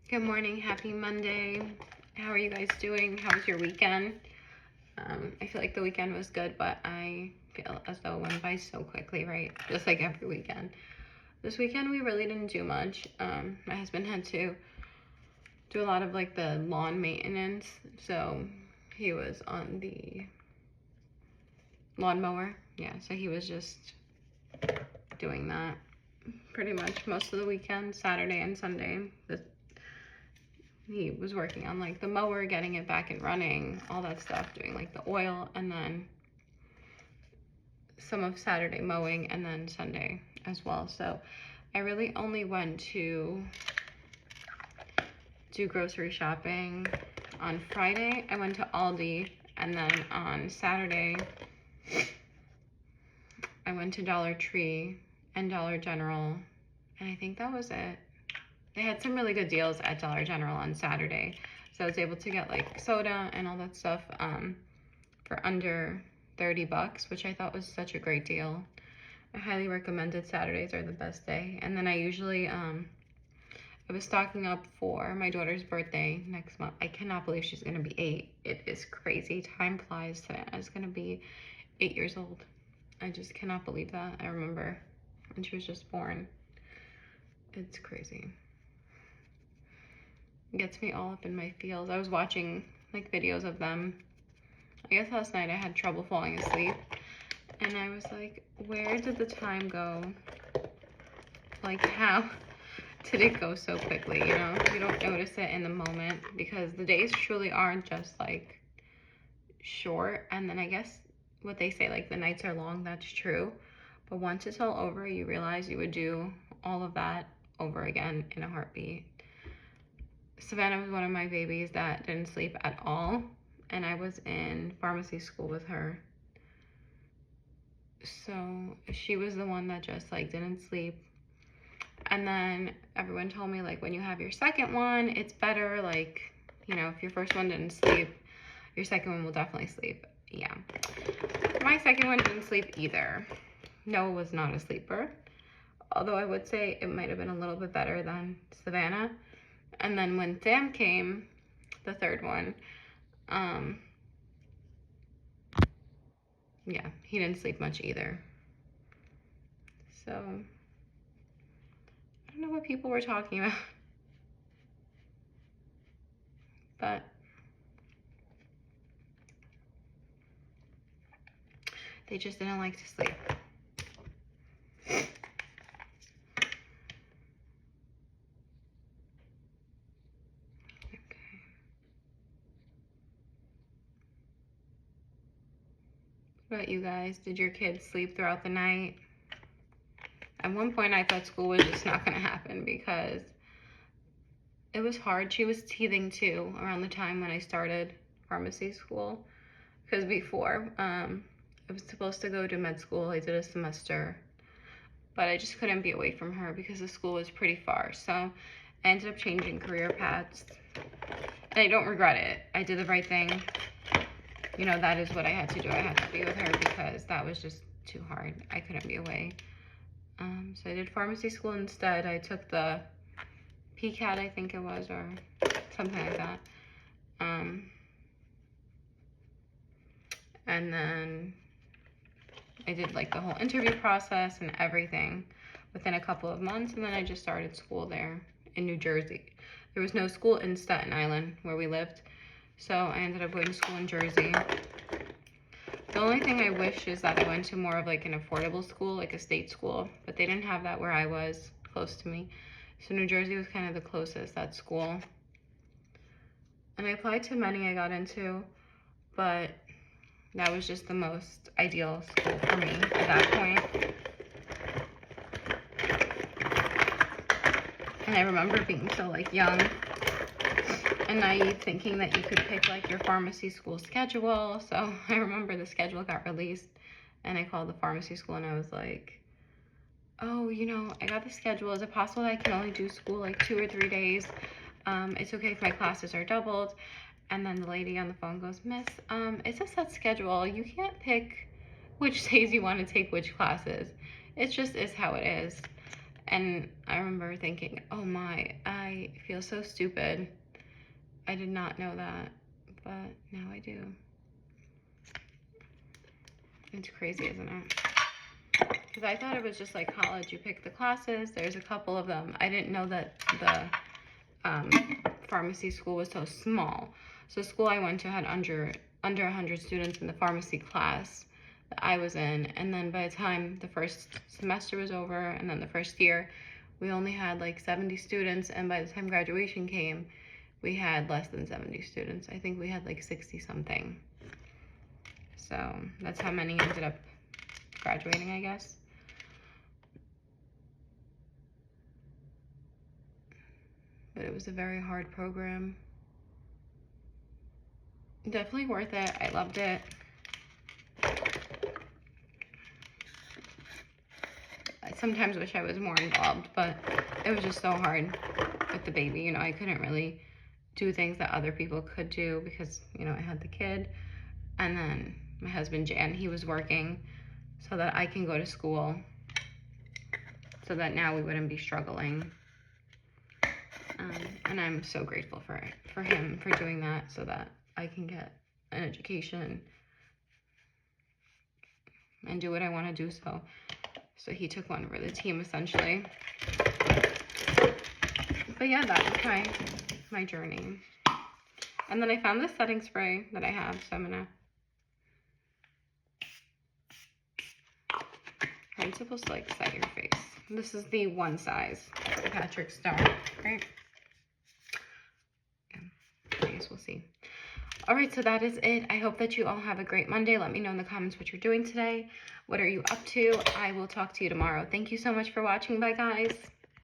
Good morning, happy Monday. How are you guys doing? How was your weekend? I feel like the weekend was good, but I feel as though it went by so quickly, right? Just like every weekend. This weekend we really didn't do much. My husband had to do a lot of like the lawn maintenance, so he was on the lawnmower. Yeah, so he was just doing that pretty much most of the weekend, Saturday and Sunday. He was working on like the mower, getting it back and running, all that stuff, doing like the oil, and then some of Saturday mowing, and then Sunday as well. So I really only went to do grocery shopping on Friday. I went to Aldi, and then on Saturday I went to Dollar Tree and Dollar General, and I think that was it. They had some really good deals at Dollar General on Saturday, so I was able to get like soda and all that stuff for under 30 bucks, which I thought was such a great deal. I highly recommend it. Saturdays are the best day. And then I usually I was stocking up for my daughter's birthday next month. I cannot believe she's gonna be 8. It is crazy. Time flies. Savannah's gonna be 8 years old. I just cannot believe that. I remember when she was just born. It's crazy. It gets me all up in my feels. I was watching like videos of them. I guess last night I had trouble falling asleep, and I was like, where did the time go? Like, how did it go so quickly? You know, you don't notice it in the moment because the days truly aren't just like short. And then I guess what they say, like the nights are long, that's true. But once it's all over, you realize you would do all of that over again in a heartbeat. Savannah was one of my babies that didn't sleep at all, and I was in pharmacy school with her. So she was the one that just like didn't sleep. And then everyone told me like when you have your second one, it's better. Like, you know, if your first one didn't sleep, your second one will definitely sleep. Yeah. My second one didn't sleep either. Noah was not a sleeper, although I would say it might have been a little bit better than Savannah. And then when Sam came, the third one, yeah, he didn't sleep much either. So I don't know what people were talking about, but they just didn't like to sleep. What about you guys? Did your kids sleep throughout the night? At one point, I thought school was just not going to happen because it was hard. She was teething too around the time when I started pharmacy school. Because before, I was supposed to go to med school. I did a semester, but I just couldn't be away from her because the school was pretty far. So I ended up changing career paths, and I don't regret it. I did the right thing. You know, that is what I had to do. I had to be with her because that was just too hard. I couldn't be away. So I did pharmacy school instead. I took the PCAT, I think it was, or something like that. And then I did like the whole interview process and everything within a couple of months. And then I just started school there in New Jersey. There was no school in Staten Island where we lived. So I ended up going to school in Jersey. The only thing I wish is that I went to more of like an affordable school, like a state school, but they didn't have that where I was, close to me. So New Jersey was kind of the closest, that school. And I applied to many I got into, but that was just the most ideal school for me at that point. And I remember being so like young and naive, thinking that you could pick like your pharmacy school schedule. So I remember the schedule got released and I called the pharmacy school and I was like, oh, you know, I got the schedule. Is it possible that I can only do school like 2 or 3 days? It's okay if my classes are doubled. And then the lady on the phone goes, Miss, it's a set schedule. You can't pick which days you want to take which classes. It just is how it is. And I remember thinking, oh my, I feel so stupid. I did not know that, but now I do. It's crazy, isn't it? Because I thought it was just like college. You pick the classes. There's a couple of them. I didn't know that the pharmacy school was so small. So school I went to had under 100 students in the pharmacy class that I was in. And then by the time the first semester was over and then the first year, we only had like 70 students. And by the time graduation came, we had less than 70 students. I think we had like 60 something. So that's how many ended up graduating, I guess. But it was a very hard program. Definitely worth it. I loved it. I sometimes wish I was more involved, but it was just so hard with the baby. You know, I couldn't really do things that other people could do because, you know, I had the kid. And then my husband, Jan, he was working so that I can go to school, so that now we wouldn't be struggling. And I'm so grateful for him for doing that so that I can get an education and do what I want to do. So he took one for the team, essentially. But yeah, that was my journey. And then I found this setting spray that I have, so I'm supposed to like set your face. This is the one size Patrick Star, right? Yeah, I guess we'll see. All right, so that is it. I hope that you all have a great Monday. Let me know in the comments what you're doing today. What are you up to? I will talk to you tomorrow. Thank you so much for watching. Bye, guys.